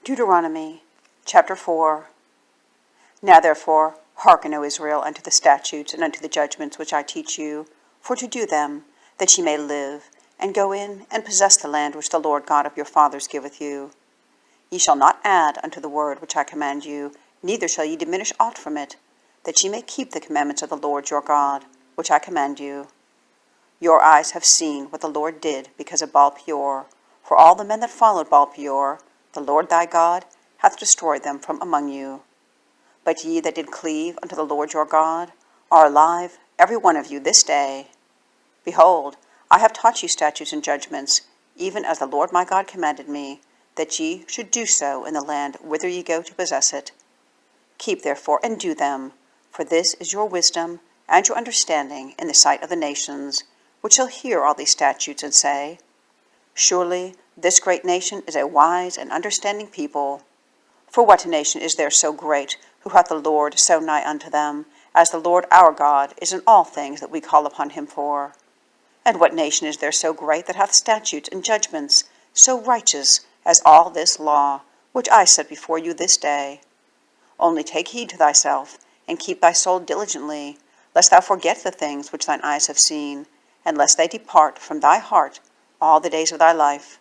Deuteronomy chapter 4. Now therefore hearken, O Israel, unto the statutes and unto the judgments which I teach you, for to do them, that ye may live, and go in and possess the land which the Lord God of your fathers giveth you. Ye shall not add unto the word which I command you, neither shall ye diminish aught from it, that ye may keep the commandments of the Lord your God, which I command you. Your eyes have seen what the Lord did because of Baalpeor, for all the men that followed Baalpeor, the Lord thy God hath destroyed them from among you. But ye that did cleave unto the Lord your God are alive, every one of you, this day. Behold, I have taught you statutes and judgments, even as the Lord my God commanded me, that ye should do so in the land whither ye go to possess it. Keep therefore and do them, for this is your wisdom and your understanding in the sight of the nations, which shall hear all these statutes and say, Surely this great nation is a wise and understanding people. For what nation is there so great, who hath the Lord so nigh unto them, as the Lord our God is in all things that we call upon him for? And what nation is there so great that hath statutes and judgments so righteous as all this law, which I set before you this day? Only take heed to thyself, and keep thy soul diligently, lest thou forget the things which thine eyes have seen, and lest they depart from thy heart all the days of thy life.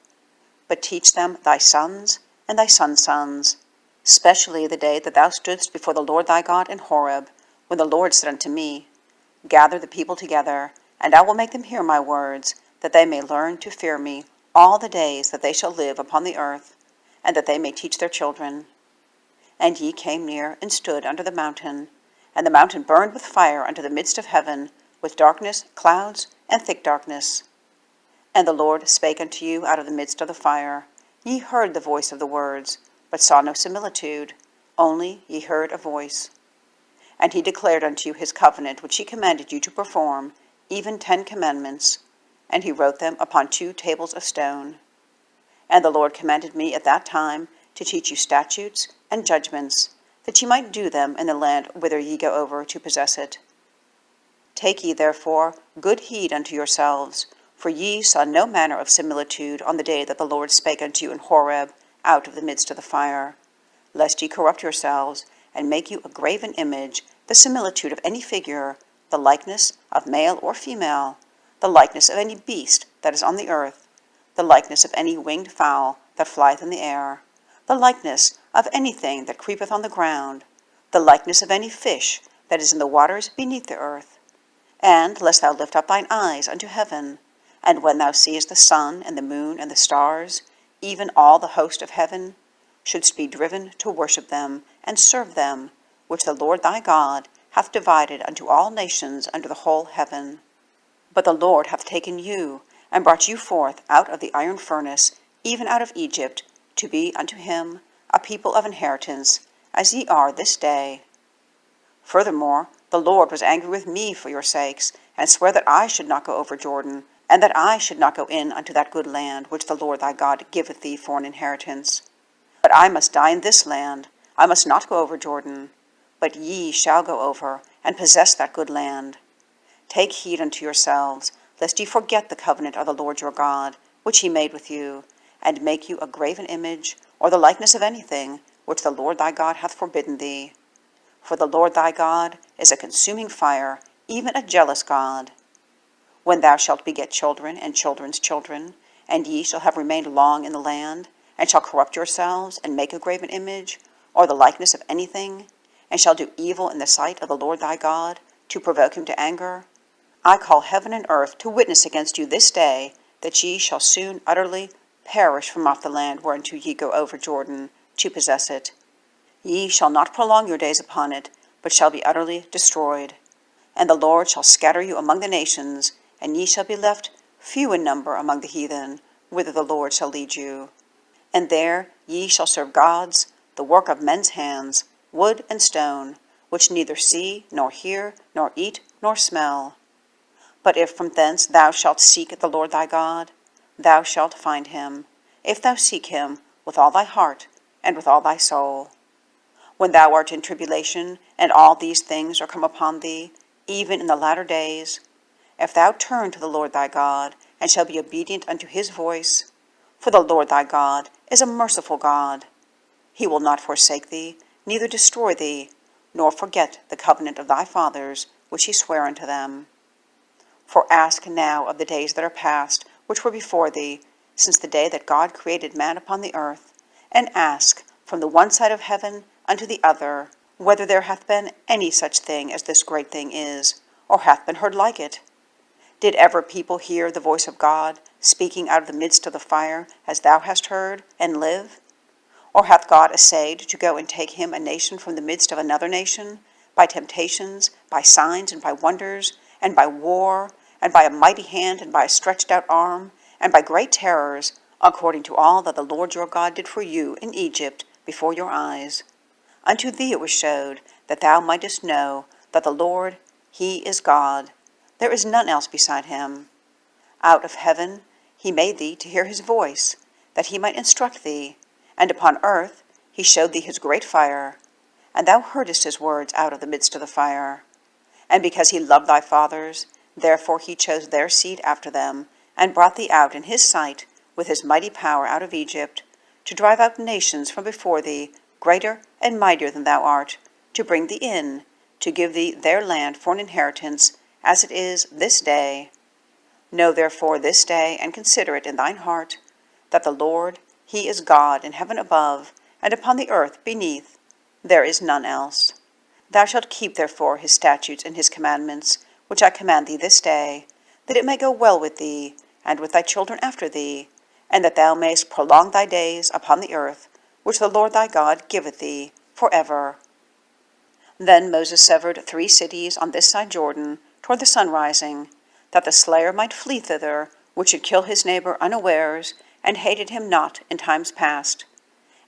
But teach them thy sons and thy sons' sons, especially the day that thou stoodst before the Lord thy God in Horeb, when the Lord said unto me, Gather the people together, and I will make them hear my words, that they may learn to fear me all the days that they shall live upon the earth, and that they may teach their children. And ye came near and stood under the mountain, and the mountain burned with fire unto the midst of heaven, with darkness, clouds, and thick darkness. And the Lord spake unto you out of the midst of the fire. Ye heard the voice of the words, but saw no similitude, only ye heard a voice. And he declared unto you his covenant which he commanded you to perform, even 10 commandments, and he wrote them upon 2 tables of stone. And the Lord commanded me at that time to teach you statutes and judgments, that ye might do them in the land whither ye go over to possess it. Take ye therefore good heed unto yourselves, for ye saw no manner of similitude on the day that the Lord spake unto you in Horeb out of the midst of the fire, lest ye corrupt yourselves, and make you a graven image, the similitude of any figure, the likeness of male or female, the likeness of any beast that is on the earth, the likeness of any winged fowl that flieth in the air, the likeness of anything that creepeth on the ground, the likeness of any fish that is in the waters beneath the earth. And lest thou lift up thine eyes unto heaven, and when thou seest the sun and the moon and the stars, even all the host of heaven, shouldst be driven to worship them and serve them, which the Lord thy God hath divided unto all nations under the whole heaven. But the Lord hath taken you, and brought you forth out of the iron furnace, even out of Egypt, to be unto him a people of inheritance, as ye are this day. Furthermore, the Lord was angry with me for your sakes, and sware that I should not go over Jordan, and that I should not go in unto that good land which the Lord thy God giveth thee for an inheritance. But I must die in this land, I must not go over Jordan, but ye shall go over, and possess that good land. Take heed unto yourselves, lest ye forget the covenant of the Lord your God, which he made with you, and make you a graven image, or the likeness of anything, which the Lord thy God hath forbidden thee. For the Lord thy God is a consuming fire, even a jealous God. When thou shalt beget children and children's children, and ye shall have remained long in the land, and shall corrupt yourselves, and make a graven image, or the likeness of anything, and shall do evil in the sight of the Lord thy God, to provoke him to anger, I call heaven and earth to witness against you this day, that ye shall soon utterly perish from off the land whereunto ye go over Jordan, to possess it. Ye shall not prolong your days upon it, but shall be utterly destroyed. And the Lord shall scatter you among the nations, and ye shall be left few in number among the heathen, whither the Lord shall lead you. And there ye shall serve gods, the work of men's hands, wood and stone, which neither see, nor hear, nor eat, nor smell. But if from thence thou shalt seek the Lord thy God, thou shalt find him, if thou seek him with all thy heart and with all thy soul. When thou art in tribulation, and all these things are come upon thee, even in the latter days, if thou turn to the Lord thy God, and shall be obedient unto his voice, for the Lord thy God is a merciful God, He will not forsake thee, neither destroy thee, nor forget the covenant of thy fathers, which he sware unto them. For ask now of the days that are past, which were before thee, since the day that God created man upon the earth, and ask from the one side of heaven unto the other, whether there hath been any such thing as this great thing is, or hath been heard like it. Did ever people hear the voice of God, speaking out of the midst of the fire, as thou hast heard, and live? Or hath God essayed to go and take him a nation from the midst of another nation, by temptations, by signs, and by wonders, and by war, and by a mighty hand, and by a stretched out arm, and by great terrors, according to all that the Lord your God did for you in Egypt before your eyes? Unto thee it was showed, that thou mightest know that the Lord, he is God. There is none else beside him. Out of heaven he made thee to hear his voice, that he might instruct thee, and upon earth he showed thee his great fire, and thou heardest his words out of the midst of the fire. And because he loved thy fathers, therefore he chose their seed after them, and brought thee out in his sight with his mighty power out of Egypt, to drive out nations from before thee, greater and mightier than thou art, to bring thee in, to give thee their land for an inheritance, as it is this day. Know therefore this day, and consider it in thine heart, that the Lord, he is God in heaven above, and upon the earth beneath. There is none else. Thou shalt keep therefore his statutes and his commandments, which I command thee this day, that it may go well with thee, and with thy children after thee, and that thou mayest prolong thy days upon the earth, which the Lord thy God giveth thee for ever. Then Moses severed 3 cities on this side Jordan, toward the sunrising, that the slayer might flee thither, which should kill his neighbor unawares, and hated him not in times past,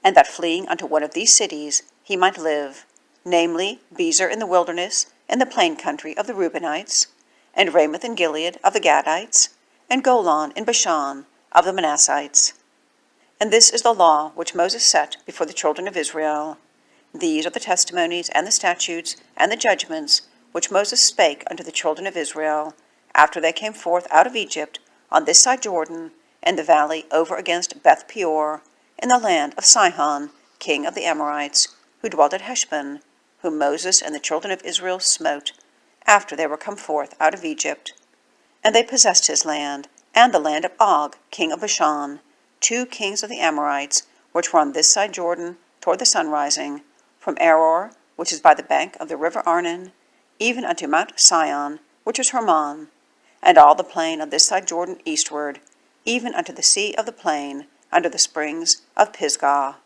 and that fleeing unto one of these cities he might live, namely Bezer in the wilderness, in the plain country of the Reubenites, and Ramoth in Gilead of the Gadites, and Golan in Bashan of the Manassites. And this is the law which Moses set before the children of Israel. These are the testimonies and the statutes and the judgments which Moses spake unto the children of Israel, after they came forth out of Egypt, on this side Jordan, in the valley over against Baalpeor, in the land of Sihon, king of the Amorites, who dwelt at Heshbon, whom Moses and the children of Israel smote, after they were come forth out of Egypt. And they possessed his land, and the land of Og, king of Bashan, 2 kings of the Amorites, which were on this side Jordan, toward the sunrising, from Aror, which is by the bank of the river Arnon, even unto Mount Sion, which is Hermon, and all the plain on this side Jordan eastward, even unto the sea of the plain, under the springs of Pisgah.